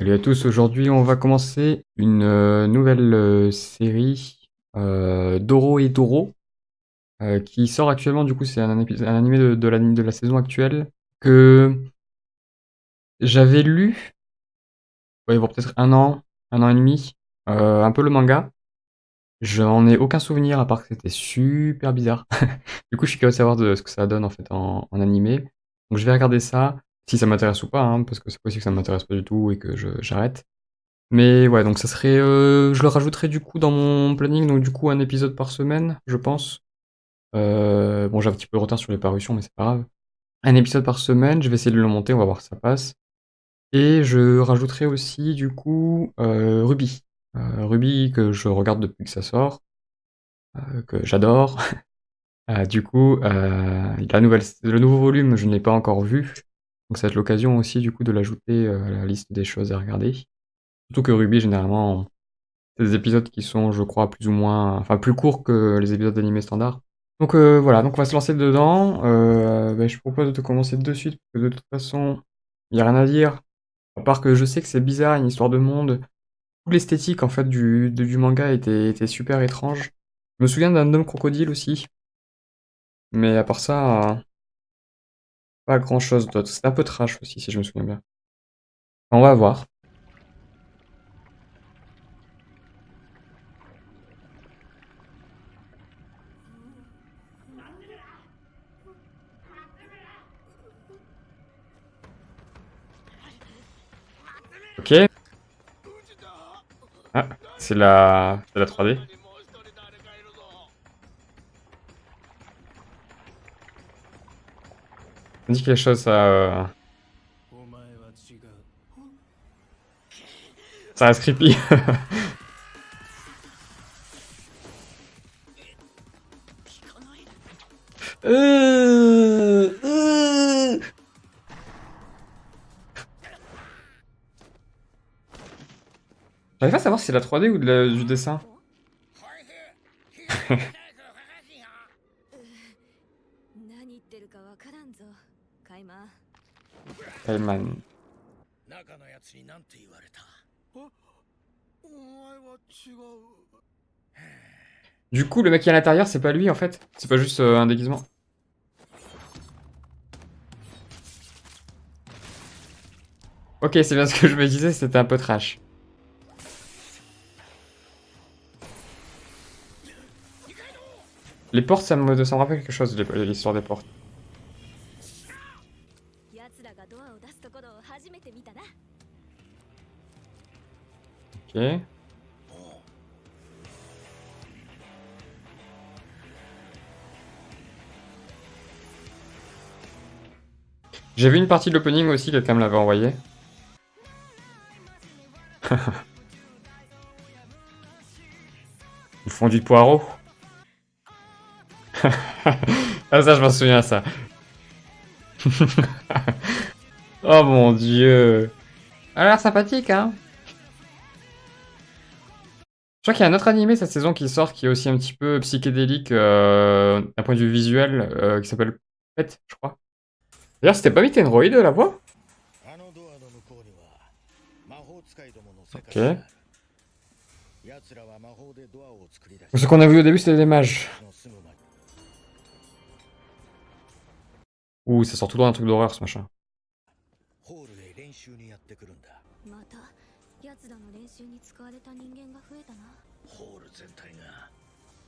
Salut à tous, aujourd'hui on va commencer une nouvelle série Doro et Doro qui sort actuellement. Du coup c'est un animé de la saison actuelle que j'avais lu, ouais, il y a peut-être un an et demi, un peu le manga. J'en ai aucun souvenir à part que c'était super bizarre. Du coup je suis curieux de savoir de ce que ça donne en fait en animé. Donc je vais regarder ça, si ça m'intéresse ou pas, hein, parce que c'est possible que ça m'intéresse pas du tout et que j'arrête. Mais ouais, donc ça serait, je le rajouterai du coup dans mon planning, donc du coup un épisode par semaine, je pense. Bon, j'ai un petit peu de retard sur les parutions, mais c'est pas grave. Un épisode par semaine, je vais essayer de le monter, on va voir si ça passe. Et je rajouterai aussi du coup Ruby. Ruby que je regarde depuis que ça sort, que j'adore. Du coup, le nouveau volume, je ne l'ai pas encore vu. Donc ça va être l'occasion aussi du coup de l'ajouter à la liste des choses à regarder. Surtout que Ruby, généralement, c'est des épisodes qui sont, je crois, plus ou moins, enfin plus courts que les épisodes d'animé standard. Donc voilà, donc on va se lancer dedans. Je propose de commencer de suite, parce que de toute façon, il n'y a rien à dire. À part que je sais que c'est bizarre, une histoire de monde. Toute l'esthétique en fait du manga était super étrange. Je me souviens d'un homme crocodile aussi, mais à part ça, pas grand chose d'autre. C'était un peu trash aussi, si je me souviens bien. On va voir. Ok. Ah, c'est la 3D. Ça me dit quelque chose, ça. Ça reste creepy. J'arrive pas à savoir si c'est la 3D ou du dessin. Kaiman. Du coup, le mec qui est à l'intérieur, c'est pas lui en fait. C'est pas juste un déguisement. Ok, c'est bien ce que je me disais, c'était un peu trash. Les portes, ça me rappelle quelque chose, l'histoire des portes. Ok. J'ai vu une partie de l'opening aussi, quelqu'un me l'avait envoyé. Ils font du poireau. Ah ça, je m'en souviens, ça. Oh mon dieu. A l'air sympathique, hein. Je crois qu'il y a un autre animé cette saison qui sort, qui est aussi un petit peu psychédélique d'un point de vue visuel, qui s'appelle Pet, je crois. D'ailleurs, c'était pas Mitenroid la voix? Ok. Ce qu'on a vu au début, c'était des mages. Ouh, ça sort tout dans un truc d'horreur, ce machin.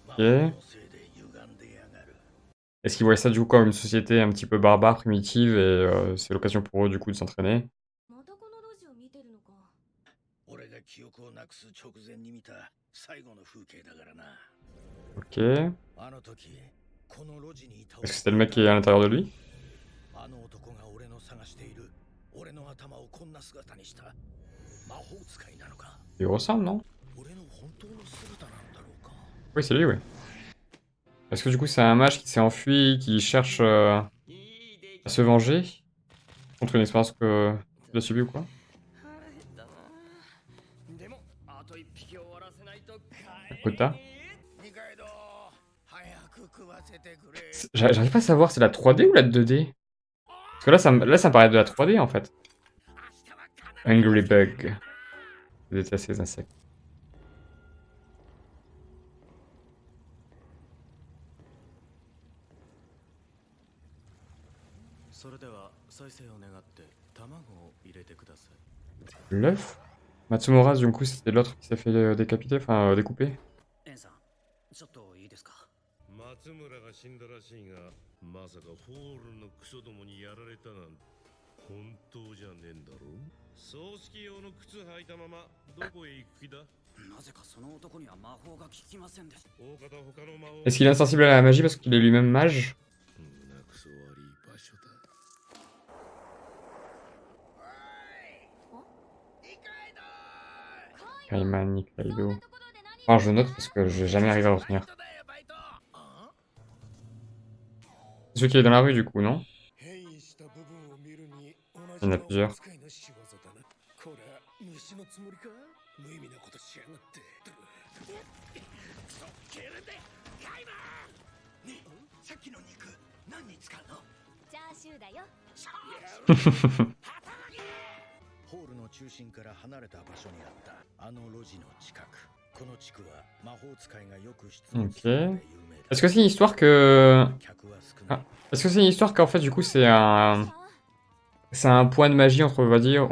Ok. Est-ce qu'ils voient ça du coup comme une société un petit peu barbare, primitive, et c'est l'occasion pour eux du coup de s'entraîner? Ok. Est-ce que c'était le mec qui est à l'intérieur de lui? Il ressemble, non? Oui, c'est lui, oui. Est-ce que du coup c'est un mage qui s'est enfui, qui cherche à se venger contre une expérience qu'il a subie ou quoi? Kota? J'arrive pas à savoir, c'est la 3D ou la 2D? Parce que là, ça me paraît de la 3D en fait. Angry Bug. Je déteste ces insectes. それでは再生を願って卵を入れてください。 L'œuf? Matsumura, du coup, c'était l'autre qui s'est fait décapiter, enfin découper. エンさん、ちょっといいですか。松村が死んだらしいが、まさかフォールのクソどもにやられたなんて本当じゃねえんだろう。葬式用の靴履いたままどこへ行く気だ。なぜかその男には魔法が効きませんでした。大方他の魔法 Est-ce qu'il est insensible à la magie parce qu'il est lui-même mage? なくそ悪い場所だ。 Kaiman, Nikaido. Alors je note parce que je vais jamais arriver à le retenir. C'est celui qui est dans la rue du coup, non? Il y en a plusieurs. Ok. Est-ce que c'est une histoire que... Ah. Est-ce que c'est une histoire qu'en fait du coup c'est un... C'est un point de magie entre, on va dire.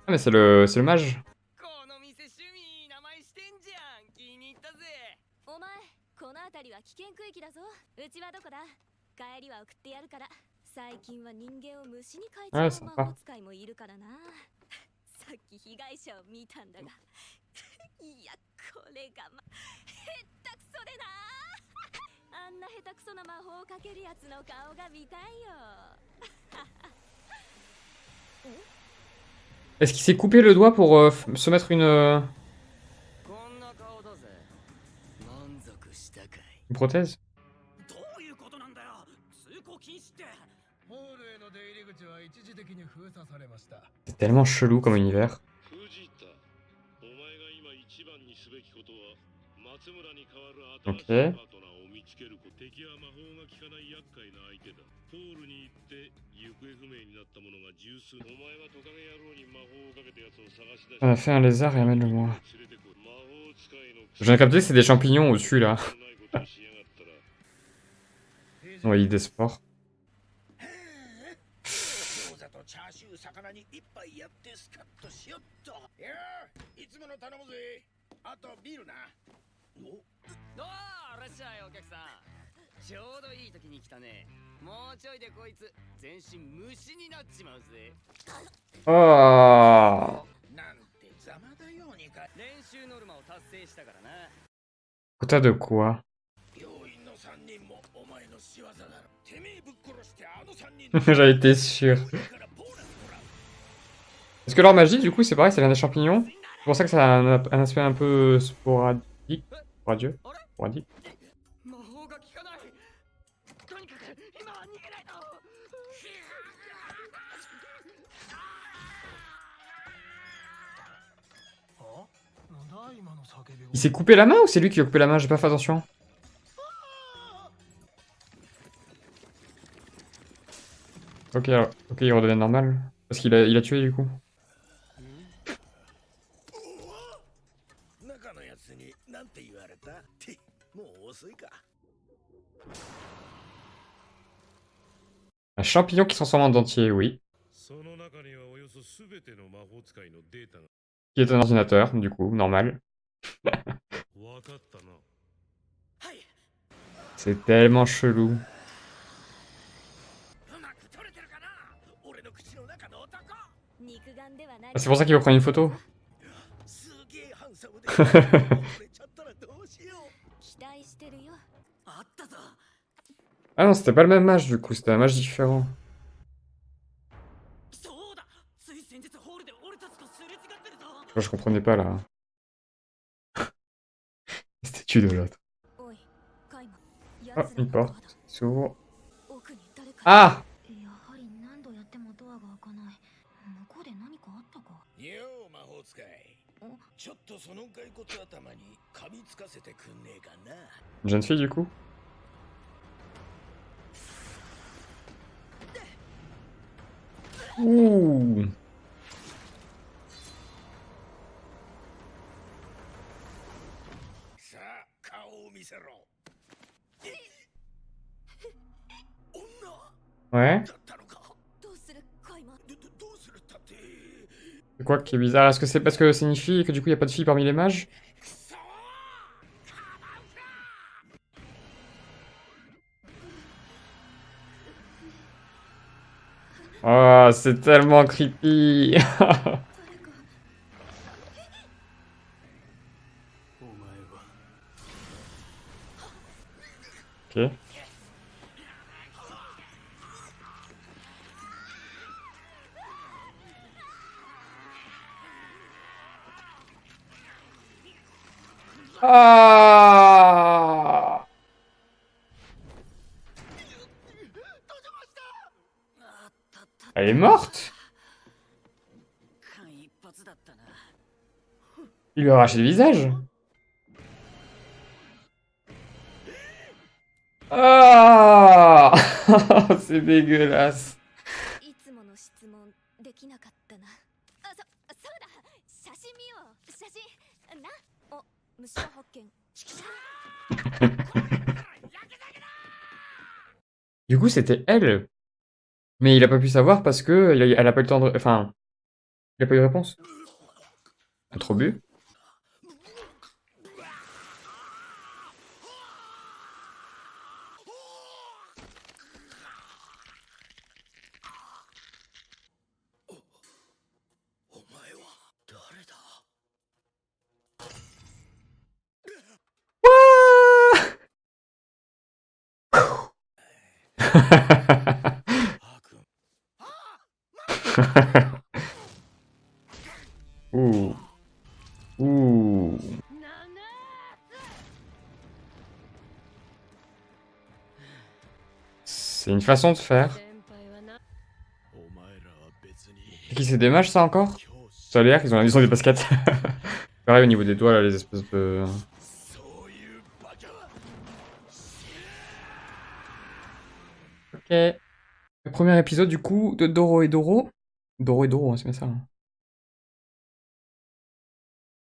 Ah mais c'est le mage. 最近は人間を虫に変えちはい、ゃうそっか。魔法使いもいるからな。さっき被害者を見たんだが、いやこれがへったくそでな。あんな下手くそな魔法をかけるやつの顔が見たいよ。Est-ce qu'il s'est coupé le doigt pour se mettre une prothèse? どういうことなんだよ。通行禁止って。 C'est tellement chelou comme univers. Ok. On a fait un lézard et amène-le-moi. Je viens de capter que c'est des champignons au-dessus là. Oui, des sports. チャーシュー魚に一杯やってスカッとしよっと。いやいつもの頼むぜ。あとビールな。おお、いらっしゃいお客さん。ちょうどいい時に来たね。もうちょいでこいつ全身虫になっちまうぜ。Oh. なんてざまだようにか。練習ノルマを達成したからな。 Quota de quoi? 病院の3人もお前の仕業だろ。てめえぶっ殺してあの3人。J'en étais sûr. Est-ce que leur magie, du coup, c'est pareil, ça vient des champignons? C'est pour ça que ça a un aspect un peu sporadique. Sporadieux? Sporadique. Il s'est coupé la main ou c'est lui qui a coupé la main? J'ai pas fait attention. Ok, alors, ok, il redevient normal. Parce qu'il a tué du coup. Un champignon qui se transforme en dentier, oui. Qui est un ordinateur, du coup, normal. C'est tellement chelou. Ah, c'est pour ça qu'il veut prendre une photo. Ah non, c'était pas le même match du coup, c'était un match différent. Je comprenais pas là. Statue de l'autre. Oh, une porte qui s'ouvre. Ah! ちょっとその骸骨頭に噛みつかせてくんねえかな。 Une jeune fille du coup. Ouh. せろ。Ouais. だったのか。どうするカイマン。どうするったって。C'est quoi qui est bizarre? Est-ce que c'est parce que c'est une fille et que du coup il n'y a pas de fille parmi les mages? くそー。Oh, c'est tellement creepy. 誰か。お前は Ok. Ah! Elle est morte? 間一髪だったな。 Il lui a arraché le visage? Ah! C'est dégueulasse. いつもの質問できなかったな。あ、そうだ。写真見よう。写真な。お、虫歯発見。 Du coup, c'était elle. Mais il a pas pu savoir parce que elle a pas eu le temps de... Enfin, il a pas eu de réponse. Elle a trop bu. Ouh. Ouh. C'est une façon de faire. お前らは別に Et qui c'est des mages, ça encore? 教師 Ça a l'air qu'ils ont des baskets. Pareil au niveau des doigts, là, les espèces de... そういうバカは。 Ok. Le premier épisode, du coup, de Doro et Doro. Doro et Doro, hein, c'est bien ça. Hein.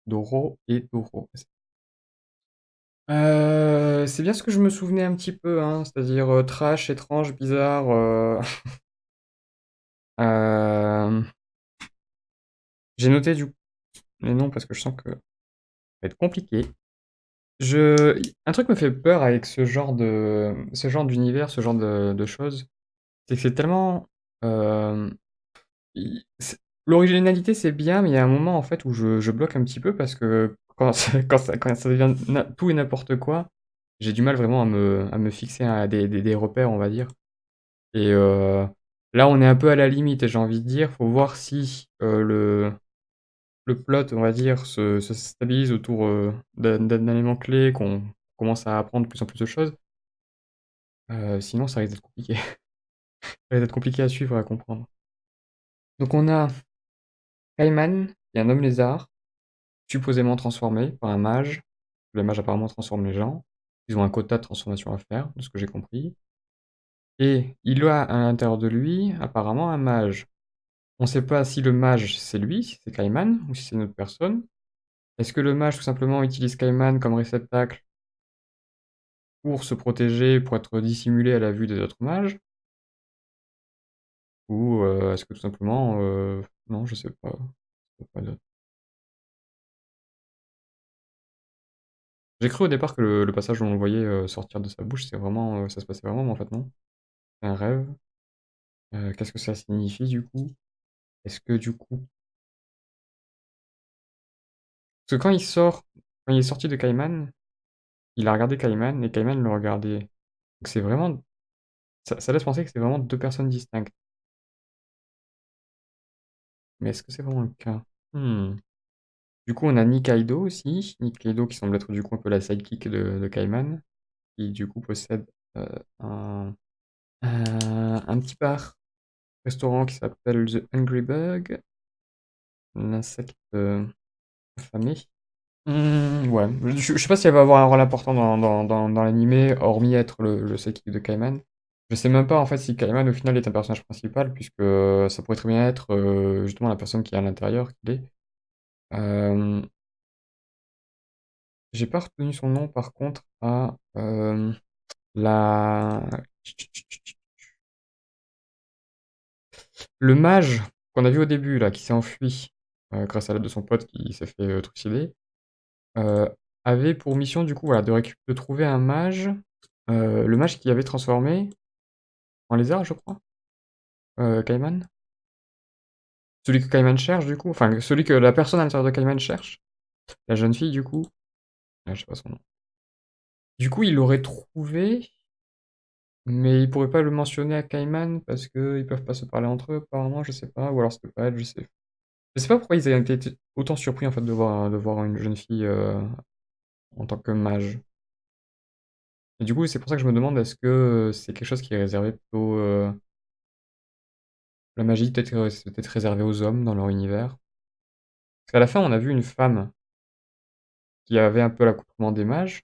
Doro et Doro. C'est bien ce que je me souvenais un petit peu, hein, c'est-à-dire trash, étrange, bizarre. J'ai noté du coup les noms parce que je sens que ça va être compliqué. Un truc me fait peur avec ce genre d'univers, ce genre de choses, c'est que c'est tellement... L'originalité c'est bien, mais il y a un moment en fait où je bloque un petit peu parce que quand ça devient tout et n'importe quoi, j'ai du mal vraiment à me fixer à des repères, on va dire. Et là, on est un peu à la limite, j'ai envie de dire. Faut voir si le plot, on va dire, se stabilise autour d'un élément clé, qu'on commence à apprendre de plus en plus de choses. Sinon, ça risque d'être compliqué. Ça risque d'être compliqué à suivre et à comprendre. Donc, on a Kaiman, qui est un homme lézard, supposément transformé par un mage. Le mage apparemment transforme les gens. Ils ont un quota de transformation à faire, de ce que j'ai compris. Et il a à l'intérieur de lui, apparemment, un mage. On ne sait pas si le mage c'est lui, si c'est Kaiman, ou si c'est une autre personne. Est-ce que le mage tout simplement utilise Kaiman comme réceptacle pour se protéger, pour être dissimulé à la vue des autres mages? Ou est-ce que tout simplement... non, je sais pas. Je sais pas d'autre. J'ai cru au départ que le passage où on le voyait sortir de sa bouche, c'est vraiment, ça se passait vraiment, mais en fait non. C'est un rêve. Qu'est-ce que ça signifie du coup? Est-ce que du coup... Parce que quand il est sorti de Kaiman, il a regardé Kaiman et Kaiman le regardait. Donc c'est vraiment... Ça laisse penser que c'est vraiment deux personnes distinctes. Mais est-ce que c'est vraiment le cas? Du coup, on a Nikaido aussi. Nikaido qui semble être du coup un peu la sidekick de Kaiman. Qui du coup possède un petit bar restaurant qui s'appelle The Hungry Bug. L'insecte affamé. Ouais, je sais pas si elle va avoir un rôle important dans l'animé, hormis être le sidekick de Kaiman. Je sais même pas en fait si Kaiman au final est un personnage principal, puisque ça pourrait très bien être justement la personne qui est à l'intérieur qu'il est. J'ai pas retenu son nom par contre à la... Le mage qu'on a vu au début là, qui s'est enfui grâce à l'aide de son pote qui s'est fait trucider, avait pour mission du coup voilà, de trouver un mage, le mage qui avait transformé en lézard je crois, Kaiman. Celui que Kaiman cherche du coup, enfin celui que la personne à l'intérieur de Kaiman cherche, la jeune fille du coup, je sais pas son nom. Du coup il l'aurait trouvé, mais il pourrait pas le mentionner à Kaiman parce qu'ils peuvent pas se parler entre eux apparemment, je sais pas, ou alors c'était pas elle, je sais pas pourquoi ils avaient été autant surpris en fait de voir une jeune fille en tant que mage. Et du coup, c'est pour ça que je me demande est-ce que c'est quelque chose qui est réservé plutôt la magie peut-être c'est peut-être réservé aux hommes dans leur univers. Parce qu'à la fin, on a vu une femme qui avait un peu l'accoutrement des mages,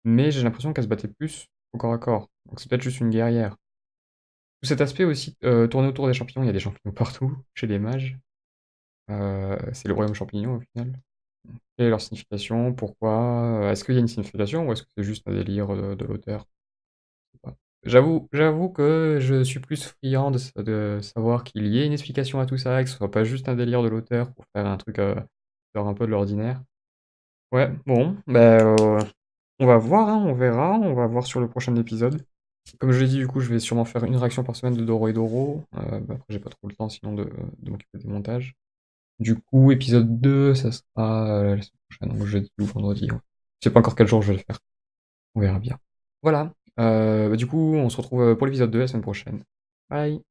mais j'ai l'impression qu'elle se battait plus au corps à corps. Donc c'est peut-être juste une guerrière. Tout cet aspect aussi tourné autour des champignons, il y a des champignons partout chez les mages. C'est le royaume champignon au final. Quelle est leur signification? Pourquoi? Est-ce qu'il y a une signification ou est-ce que c'est juste un délire de l'auteur? Je sais pas. J'avoue que je suis plus friand de savoir qu'il y ait une explication à tout ça et que ce soit pas juste un délire de l'auteur pour faire un truc qui sort un peu de l'ordinaire. Ouais, bon, bah, on va voir, hein, on va voir sur le prochain épisode. Comme je l'ai dit, du coup, je vais sûrement faire une réaction par semaine de Doro et Doro. Bah, après, j'ai pas trop le temps sinon de m'occuper des montages. Du coup, épisode 2, ça sera la semaine prochaine, donc jeudi ou vendredi. Ouais. Je sais pas encore quel jour je vais le faire. On verra bien. Voilà. Bah, du coup, on se retrouve pour l'épisode 2 la semaine prochaine. Bye!